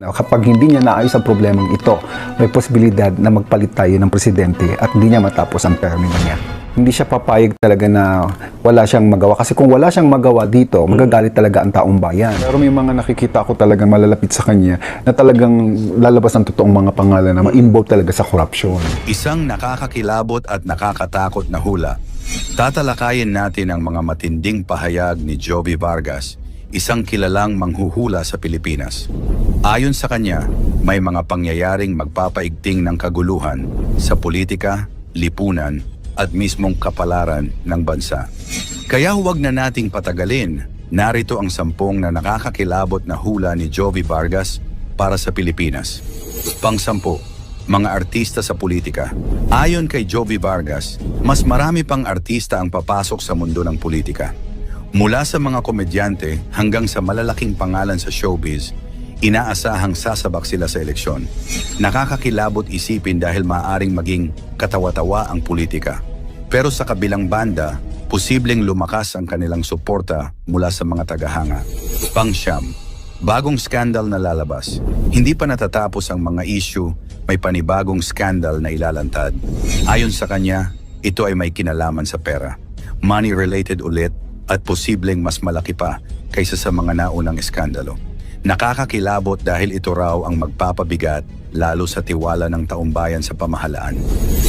Kapag hindi niya naayos ang problemang ito, may posibilidad na magpalit tayo ng presidente at hindi niya matapos ang termino niya. Hindi siya papayag talaga na wala siyang magawa. Kasi kung wala siyang magawa dito, magagalit talaga ang taong bayan. Pero may mga nakikita ako talagang malalapit sa kanya na talagang lalabas ang totoong mga pangalan na ma-involve talaga sa korupsyon. Isang nakakakilabot at nakakatakot na hula. Tatalakayin natin ang mga matinding pahayag ni Jovi Vargas, isang kilalang manghuhula sa Pilipinas. Ayon sa kanya, may mga pangyayaring magpapaigting ng kaguluhan sa politika, lipunan, at mismong kapalaran ng bansa. Kaya huwag na nating patagalin, narito ang 10 na nakakakilabot na hula ni Jovi Vargas para sa Pilipinas. Pang-10, mga artista sa politika. Ayon kay Jovi Vargas, mas marami pang artista ang papasok sa mundo ng politika. Mula sa mga komedyante hanggang sa malalaking pangalan sa showbiz, inaasahang sasabak sila sa eleksyon. Nakakakilabot isipin dahil maaaring maging katawa-tawa ang politika. Pero sa kabilang banda, posibleng lumakas ang kanilang suporta mula sa mga tagahanga. Pang-9, bagong skandal na lalabas. Hindi pa natatapos ang mga issue, may panibagong skandal na ilalantad. Ayon sa kanya, ito ay may kinalaman sa pera. Money-related ulit, at posibleng mas malaki pa kaysa sa mga naunang eskandalo. Nakakakilabot dahil ito raw ang magpapabigat lalo sa tiwala ng taumbayan sa pamahalaan.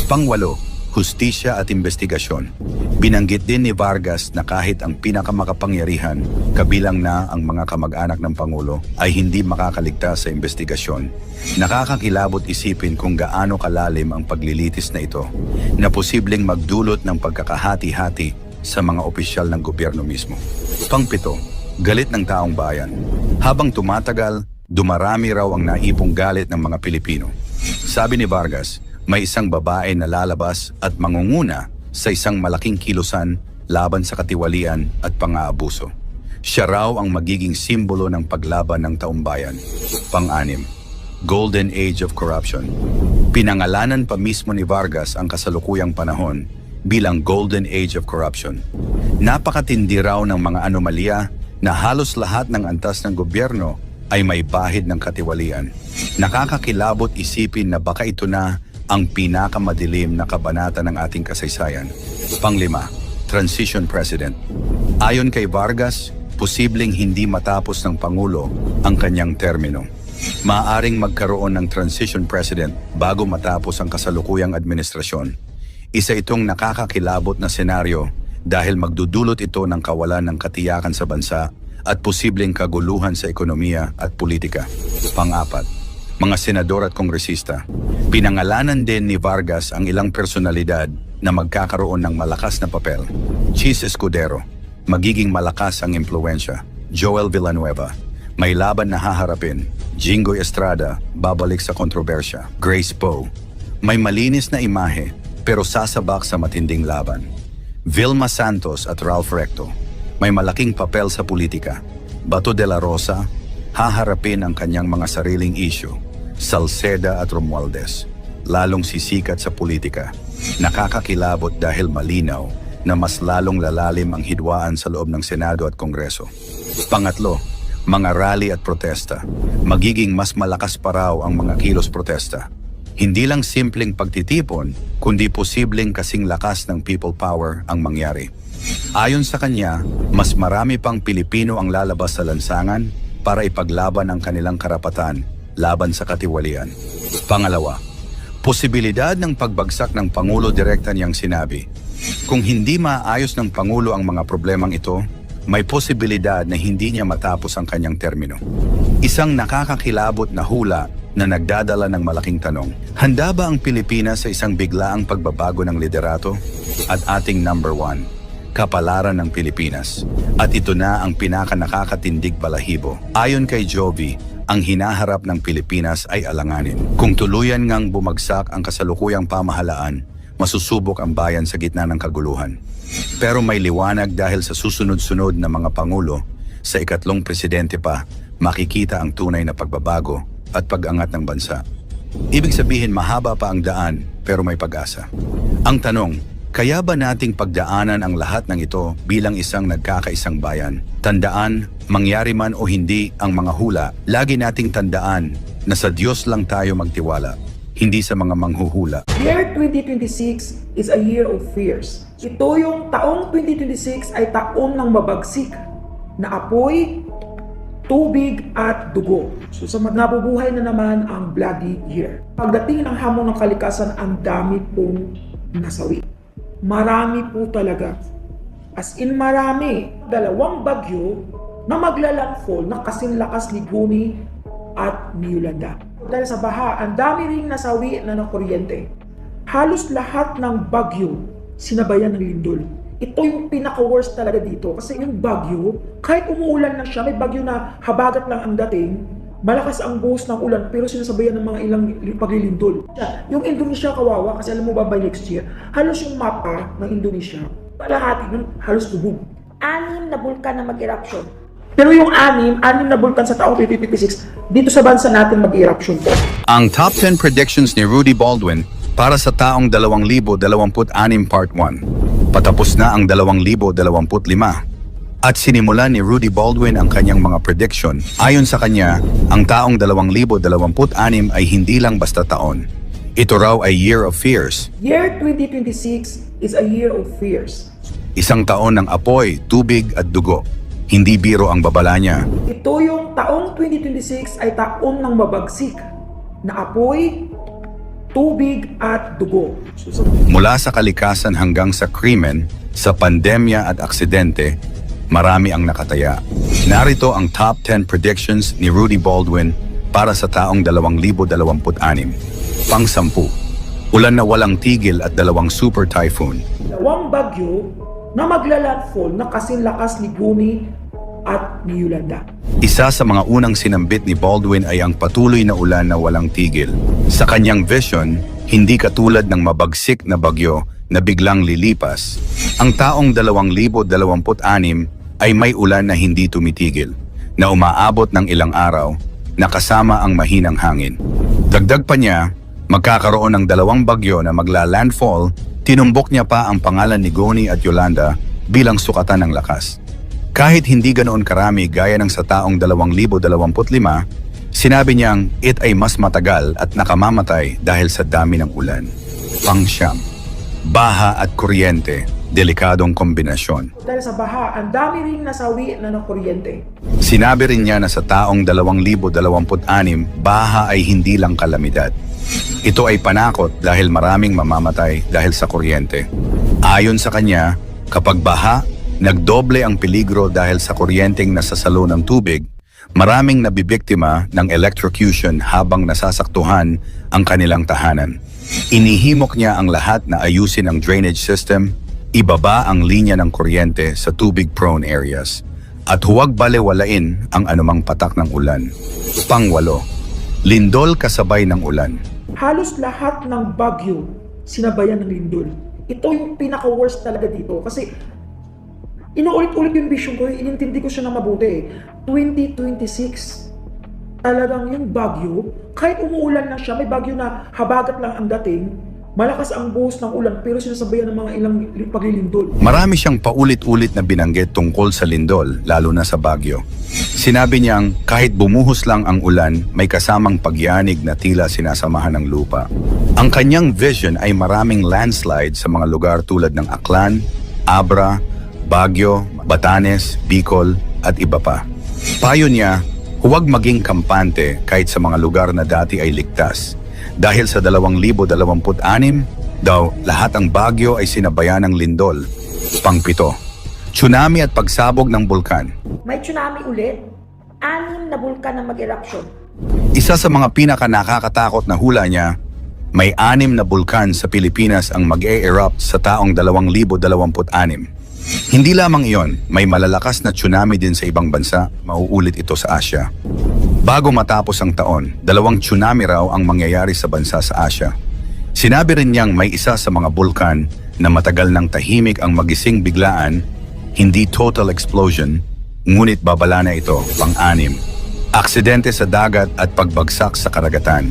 Pang-8, hustisya at investigasyon. Binanggit din ni Vargas na kahit ang pinakamakapangyarihan, kabilang na ang mga kamag-anak ng Pangulo, ay hindi makakaligtas sa investigasyon. Nakakakilabot isipin kung gaano kalalim ang paglilitis na ito, na posibleng magdulot ng pagkakahati-hati sa mga opisyal ng gobyerno mismo. Pang-7, galit ng taong bayan. Habang tumatagal, dumarami raw ang naipong galit ng mga Pilipino. Sabi ni Vargas, may isang babae na lalabas at mangunguna sa isang malaking kilusan laban sa katiwalian at pang-aabuso. Siya raw ang magiging simbolo ng paglaban ng taong bayan. Pang-6, Golden Age of Corruption. Pinangalanan pa mismo ni Vargas ang kasalukuyang panahon bilang Golden Age of Corruption. Napakatindi raw ng mga anomalya na halos lahat ng antas ng gobyerno ay may bahid ng katiwalian. Nakakakilabot isipin na baka ito na ang pinakamadilim na kabanata ng ating kasaysayan. Pang-5, Transition President. Ayon kay Vargas, posibleng hindi matapos ng Pangulo ang kanyang termino. Maaaring magkaroon ng Transition President bago matapos ang kasalukuyang administrasyon. Isa itong nakakakilabot na senaryo dahil magdudulot ito ng kawalan ng katiyakan sa bansa at posibleng kaguluhan sa ekonomiya at politika. Pang-4, mga senador at kongresista. Pinangalanan din ni Vargas ang ilang personalidad na magkakaroon ng malakas na papel. Chis Escudero, magiging malakas ang impluensya. Joel Villanueva, may laban na haharapin. Jingoy Estrada, babalik sa kontrobersya. Grace Poe, may malinis na imahe pero sasabak sa matinding laban. Vilma Santos at Ralph Recto, may malaking papel sa politika. Bato de la Rosa, haharapin ang kanyang mga sariling issue. Salceda at Romualdez, lalong sisikat sa politika. Nakakakilabot dahil malinaw na mas lalong lalalim ang hidwaan sa loob ng Senado at Kongreso. Pang-8, mga rally at protesta. Magiging mas malakas pa raw ang mga kilos protesta. Hindi lang simpleng pagtitipon, kundi posibleng kasing lakas ng people power ang mangyari. Ayon sa kanya, mas marami pang Pilipino ang lalabas sa lansangan para ipaglaban ang kanilang karapatan laban sa katiwalian. Pang-2, posibilidad ng pagbagsak ng Pangulo direkta niyang sinabi. Kung hindi maayos ng Pangulo ang mga problemang ito, may posibilidad na hindi niya matapos ang kanyang termino. Isang nakakakilabot na hula na nagdadala ng malaking tanong. Handa ba ang Pilipinas sa isang biglaang pagbabago ng liderato? At ating number 1, kapalaran ng Pilipinas. At ito na ang pinaka-nakakatindig balahibo. Ayon kay Jovi, ang hinaharap ng Pilipinas ay alanganin. Kung tuluyan ngang bumagsak ang kasalukuyang pamahalaan, masusubok ang bayan sa gitna ng kaguluhan. Pero may liwanag dahil sa susunod-sunod na mga pangulo, sa ikatlong presidente pa, makikita ang tunay na pagbabago at pag-angat ng bansa. Ibig sabihin mahaba pa ang daan pero may pag-asa. Ang tanong, Kaya ba nating pagdaanan ang lahat ng ito bilang isang nagkakaisang bayan? Tandaan, mangyari man o hindi ang mga hula, lagi nating tandaan na sa Diyos lang tayo magtiwala, hindi sa mga manghuhula. Year 2026 is a year of fears. Ito yung taong 2026 ay taon ng mabagsik na apoy, tubig at dugo. So sa nabubuhay na naman ang bloody year. Pagdating ng hamon ng kalikasan, ang dami pong nasawi. Marami po talaga. As in marami. 2 bagyo na maglalandfall na kasing lakas ni Guni at ni Yolanda. Dahil sa baha, ang dami ring nasawi na ng kuryente. Halos lahat ng bagyo sinabayan ng lindol. Ito yung pinaka-worst talaga dito. Kasi yung bagyo, kahit umuulan lang siya, may bagyo na habagat lang ang dating, malakas ang buhos ng ulan, pero sinasabayan ng mga ilang paglilindol. Yung Indonesia kawawa, kasi alam mo ba by next year, halos yung mapa ng Indonesia, palahati nun, halos lubog. 6 na bulkan na mag-eruption. Pero yung 6 na bulkan sa taong 2056, dito sa bansa natin mag-eruption po. Ang top 10 predictions ni Rudy Baldwin para sa taong 2026 Part 1. Patapos na ang 2025 at sinimulan ni Rudy Baldwin ang kanyang mga prediction. Ayon sa kanya, ang taong 2026 ay hindi lang basta taon. Ito raw ay year of fears. Year 2026 is a year of fears. Isang taon ng apoy, tubig at dugo. Hindi biro ang babala niya. Ito yung taong 2026 ay taon ng mabagsik na apoy, tubig at dugo. Mula sa kalikasan hanggang sa krimen, sa pandemya at aksidente, marami ang nakataya. Narito ang top 10 predictions ni Rudy Baldwin para sa taong 2026. Pang-10. Ulan na walang tigil at 2 super typhoon. 2 bagyo na maglalandfall na kasing lakas ni Guni at ni Yolanda. Isa sa mga unang sinambit ni Baldwin ay ang patuloy na ulan na walang tigil. Sa kanyang vision, hindi katulad ng mabagsik na bagyo na biglang lilipas. Ang taong 2026 ay may ulan na hindi tumitigil, na umaabot ng ilang araw, na kasama ang mahinang hangin. Dagdag pa niya, magkakaroon ng 2 bagyo na magla-landfall, tinumbok niya pa ang pangalan ni Goni at Yolanda bilang sukatan ng lakas. Kahit hindi ganoon karami gaya ng sa taong 2025, sinabi niyang it ay mas matagal at nakamamatay dahil sa dami ng ulan. Pang-9. Baha at kuryente, delikadong kombinasyon. Dahil sa baha, ang dami ring nasawi na ng kuryente. Sinabi rin niya na sa taong 2026, baha ay hindi lang kalamidad. Ito ay panakot dahil maraming mamamatay dahil sa kuryente. Ayon sa kanya, kapag baha, nagdoble ang peligro dahil sa kuryenteng nasasalo ng tubig, maraming nabibiktima ng electrocution habang nasasaktuhan ang kanilang tahanan. Inihimok niya ang lahat na ayusin ang drainage system, ibaba ang linya ng kuryente sa tubig-prone areas, at huwag balewalain ang anumang patak ng ulan. Pang-8. Lindol kasabay ng ulan. Halos lahat ng bagyo sinabayan ng lindol. Ito yung pinaka-worst talaga dito kasi inuulit-ulit yung vision ko, inintindi ko siya na mabuti. 2026, talagang yung bagyo, kahit umuulan lang siya, may bagyo na habagat lang ang dating, malakas ang buhos ng ulan pero sinasabayan ng mga ilang paglilindol. Marami siyang paulit-ulit na binanggit tungkol sa lindol, lalo na sa bagyo. Sinabi niyang kahit bumuhos lang ang ulan, may kasamang pagyanig na tila sinasamahan ng lupa. Ang kanyang vision ay maraming landslide sa mga lugar tulad ng Aklan, Abra, Baguio, Batanes, Bicol at iba pa. Payo niya, huwag maging kampante kahit sa mga lugar na dati ay ligtas. Dahil sa 2026 daw, lahat ang Baguio ay sinabayan ng lindol. Pang-7. Tsunami at pagsabog ng bulkan. May tsunami ulit, 6 na bulkan na mag-eruption. Isa sa mga pinaka-nakakatakot na hula niya, may 6 na bulkan sa Pilipinas ang mag-e-erupt sa taong 2026. Hindi lamang iyon, may malalakas na tsunami din sa ibang bansa, mauulit ito sa Asia. Bago matapos ang taon, 2 tsunami raw ang mangyayari sa bansa sa Asia. Sinabi rin niyang may isa sa mga bulkan na matagal nang tahimik ang magising biglaan, hindi total explosion, ngunit babala na ito, pang-6. Aksidente sa dagat at pagbagsak sa karagatan.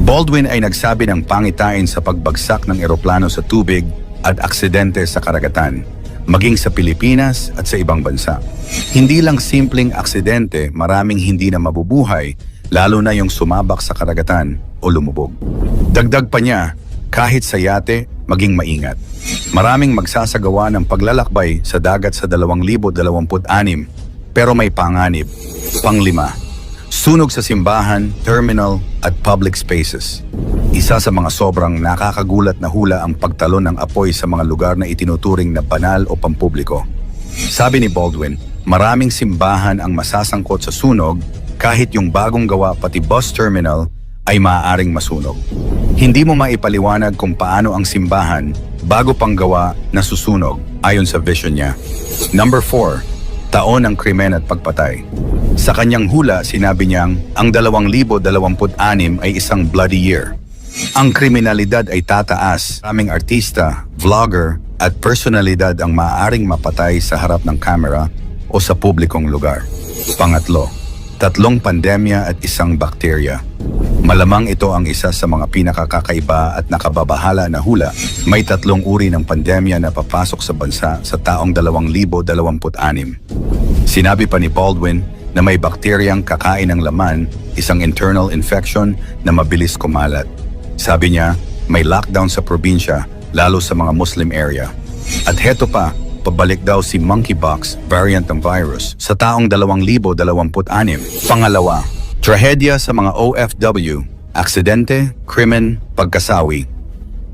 Baldwin ay nagsabi ng pangitain sa pagbagsak ng eroplano sa tubig at aksidente sa karagatan, maging sa Pilipinas at sa ibang bansa. Hindi lang simpleng aksidente, maraming hindi na mabubuhay, lalo na yung sumabak sa karagatan o lumubog. Dagdag pa niya, kahit sa yate, maging maingat. Maraming magsasagawa ng paglalakbay sa dagat sa 2026, pero may panganib. Panglima, sunog sa simbahan, terminal at public spaces. Isa sa mga sobrang nakakagulat na hula ang pagtalon ng apoy sa mga lugar na itinuturing na banal o pampubliko. Sabi ni Baldwin, maraming simbahan ang masasangkot sa sunog kahit yung bagong gawa pati bus terminal ay maaaring masunog. Hindi mo maipaliwanag kung paano ang simbahan bago pang gawa na susunog ayon sa vision niya. Number 4, taon ng krimen at pagpatay. Sa kanyang hula, sinabi niyang ang 2026 ay isang bloody year. Ang kriminalidad ay tataas, maraming artista, vlogger at personalidad ang maaaring mapatay sa harap ng kamera o sa publikong lugar. Pangatlo, 3 pandemya at 1 bakterya. Malamang ito ang isa sa mga pinakakakaiba at nakababahala na hula. May 3 uri ng pandemya na papasok sa bansa sa taong 2026. Sinabi pa ni Baldwin na may bakteryang kakain ng laman, isang internal infection na mabilis kumalat. Sabi niya, may lockdown sa probinsya, lalo sa mga Muslim area. At heto pa, pabalik daw si monkeypox variant ng virus sa taong 2026. Pangalawa, trahedya sa mga OFW, aksidente, krimen, pagkasawi.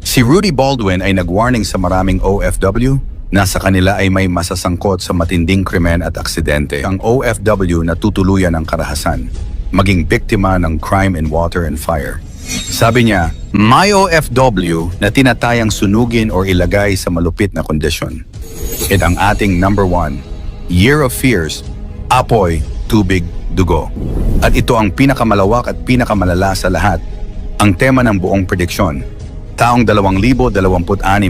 Si Rudy Baldwin ay nag-warning sa maraming OFW na sa kanila ay may masasangkot sa matinding krimen at aksidente. Ang OFW na tutuluyan ng karahasan, maging biktima ng crime in water and fire. Sabi niya, may OFW na tinatayang sunugin o ilagay sa malupit na kondisyon. At ang ating number 1, Year of Fears, apoy, tubig, dugo. At ito ang pinakamalawak at pinakamalala sa lahat, ang tema ng buong prediksyon. Taong 2026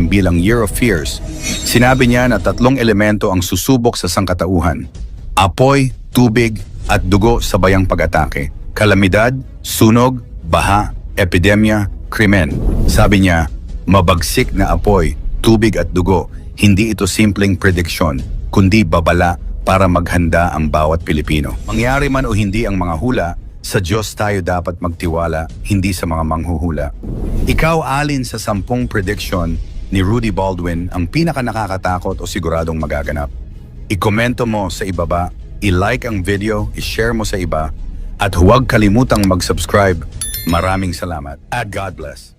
bilang Year of Fears, sinabi niya na 3 elemento ang susubok sa sangkatauhan. Apoy, tubig, at dugo sa bayang pag-atake. Kalamidad, sunog, baha, epidemya, krimen. Sabi niya, mabagsik na apoy, tubig at dugo, hindi ito simpleng prediksyon, kundi babala para maghanda ang bawat Pilipino. Mangyari man o hindi ang mga hula, sa Diyos tayo dapat magtiwala, hindi sa mga manghuhula. Ikaw alin sa 10 prediction ni Rudy Baldwin ang pinaka nakakatakot o siguradong magaganap? I-komento mo sa ibaba, i-like ang video, i-share mo sa iba, at huwag kalimutang mag-subscribe. Maraming salamat at God bless.